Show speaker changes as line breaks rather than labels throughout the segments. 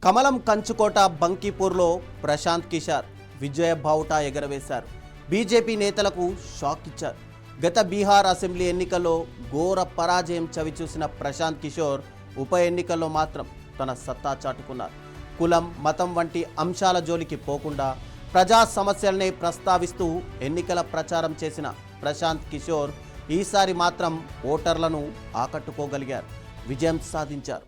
కమలం కంచుకోట బంకీపూర్లో ప్రశాంత్ కిషోర్ విజయ బావుటా ఎగరవేశారు. బీజేపీ నేతలకు షాక్ ఇచ్చారు. గత బీహార్ అసెంబ్లీ ఎన్నికల్లో ఘోర పరాజయం చవిచూసిన ప్రశాంత్ కిషోర్ ఉప ఎన్నికల్లో మాత్రం తన సత్తా చాటుకున్నారు. కులం, మతం వంటి అంశాల జోలికి పోకుండా ప్రజా సమస్యలనే ప్రస్తావిస్తూ ఎన్నికల ప్రచారం చేసిన ప్రశాంత్ కిషోర్ ఈసారి మాత్రం ఓటర్లను ఆకట్టుకోగలిగారు, విజయం సాధించారు.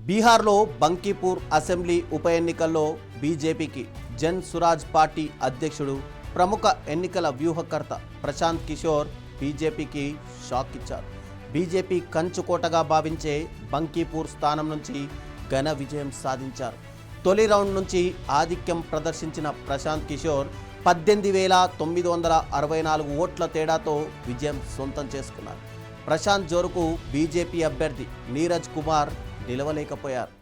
బీహార్లో బంకీపూర్ అసెంబ్లీ ఉప ఎన్నికల్లో బీజేపీకి జన్ సురాజ్ పార్టీ అధ్యక్షుడు, ప్రముఖ ఎన్నికల వ్యూహకర్త ప్రశాంత్ కిషోర్ బీజేపీకి షాక్ ఇచ్చారు. బీజేపీ కంచుకోటగా భావించే బంకీపూర్ స్థానం నుంచి ఘన విజయం సాధించారు. తొలి రౌండ్ నుంచి ఆధిక్యం ప్రదర్శించిన ప్రశాంత్ కిషోర్ 18,964 ఓట్ల తేడాతో విజయం సొంతం చేసుకున్నారు. ప్రశాంత్ జోరుకు బీజేపీ అభ్యర్థి నీరజ్ కుమార్ నిలవలేకపోయారు.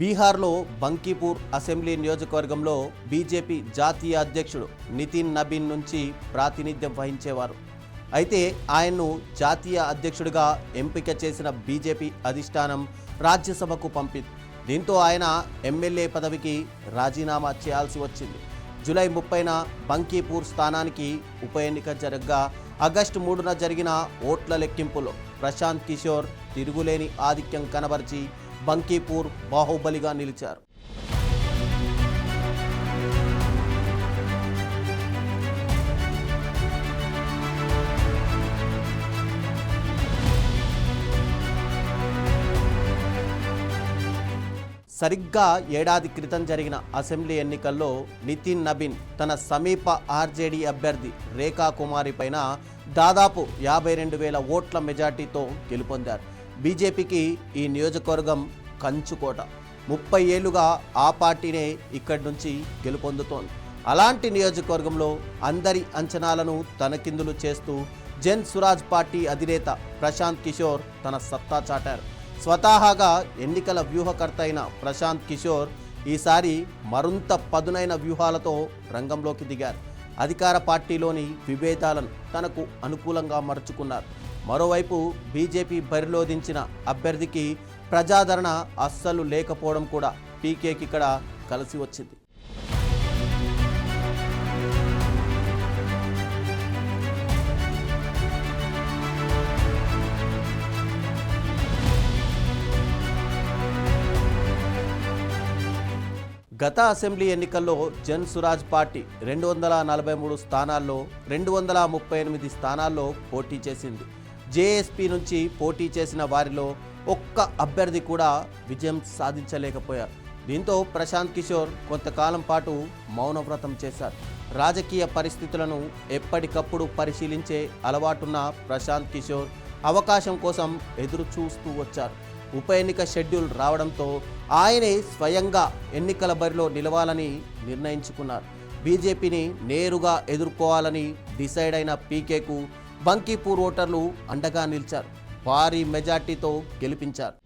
బీహార్లో బంకీపూర్ అసెంబ్లీ నియోజకవర్గంలో బీజేపీ జాతీయ అధ్యక్షుడు నితిన్ నబీన్ నుంచి ప్రాతినిధ్యం వహించేవారు. అయితే ఆయన్ను జాతీయ అధ్యక్షుడిగా ఎంపిక చేసిన బీజేపీ అధిష్టానం రాజ్యసభకు పంపింది. దీంతో ఆయన ఎమ్మెల్యే పదవికి రాజీనామా చేయాల్సి వచ్చింది. జూలై 30న బంకీపూర్ స్థానానికి ఉప ఎన్నిక జరగగా ఆగస్టు 3న జరిగిన ఓట్ల లెక్కింపులో ప్రశాంత్ కిషోర్ తిరుగులేని ఆధిక్యం కనబరిచి బంకీపూర్ బాహుబలిగా నిలిచారు. సరిగ్గా ఏడాది క్రితం జరిగిన అసెంబ్లీ ఎన్నికల్లో నితిన్ నబీన్ తన సమీప ఆర్జేడీ అభ్యర్థి రేఖా కుమారి పైన దాదాపు 52,000 ఓట్ల మెజార్టీతో గెలుపొందారు. బీజేపీకి ఈ నియోజకవర్గం కంచుకోట. 30 ఏళ్లుగా ఆ పార్టీనే ఇక్కడి నుంచి గెలుపొందుతోంది. అలాంటి నియోజకవర్గంలో అందరి అంచనాలను తనకిందులు చేస్తూ జన్ సురాజ్ పార్టీ అధినేత ప్రశాంత్ కిషోర్ తన సత్తా చాటారు. స్వతహాగా ఎన్నికల వ్యూహకర్త అయిన ప్రశాంత్ కిషోర్ ఈసారి మరింత పదునైన వ్యూహాలతో రంగంలోకి దిగారు. అధికార పార్టీలోని విభేదాలను తనకు అనుకూలంగా మరుచుకున్నారు. మరోవైపు బీజేపీ బరిలో దించిన అభ్యర్థికి ప్రజాదరణ అస్సలు లేకపోవడం కూడా పీకేకి ఇక్కడ కలిసి వచ్చింది. గత అసెంబ్లీ ఎన్నికల్లో జన్ సురాజ్ పార్టీ 243 స్థానాల్లో 238 స్థానాల్లో పోటీ చేసింది. జేఎస్పీ నుంచి పోటీ చేసిన వారిలో ఒక్క అభ్యర్థి కూడా విజయం సాధించలేకపోయారు. దీంతో ప్రశాంత్ కిషోర్ కొంతకాలం పాటు మౌనవ్రతం చేశారు. రాజకీయ పరిస్థితులను ఎప్పటికప్పుడు పరిశీలించే అలవాటున్న ప్రశాంత్ కిషోర్ అవకాశం కోసం ఎదురు చూస్తూ వచ్చారు. ఉప ఎన్నిక షెడ్యూల్ రావడంతో ఆయనే స్వయంగా ఎన్నికల బరిలో నిలవాలని నిర్ణయించుకున్నారు. బీజేపీని నేరుగా ఎదుర్కోవాలని డిసైడ్ అయిన పీకేకు బంకీపూర్ ఓటర్లు అండగా నిలిచారు. భారీ మెజార్టీతో గెలిపించారు.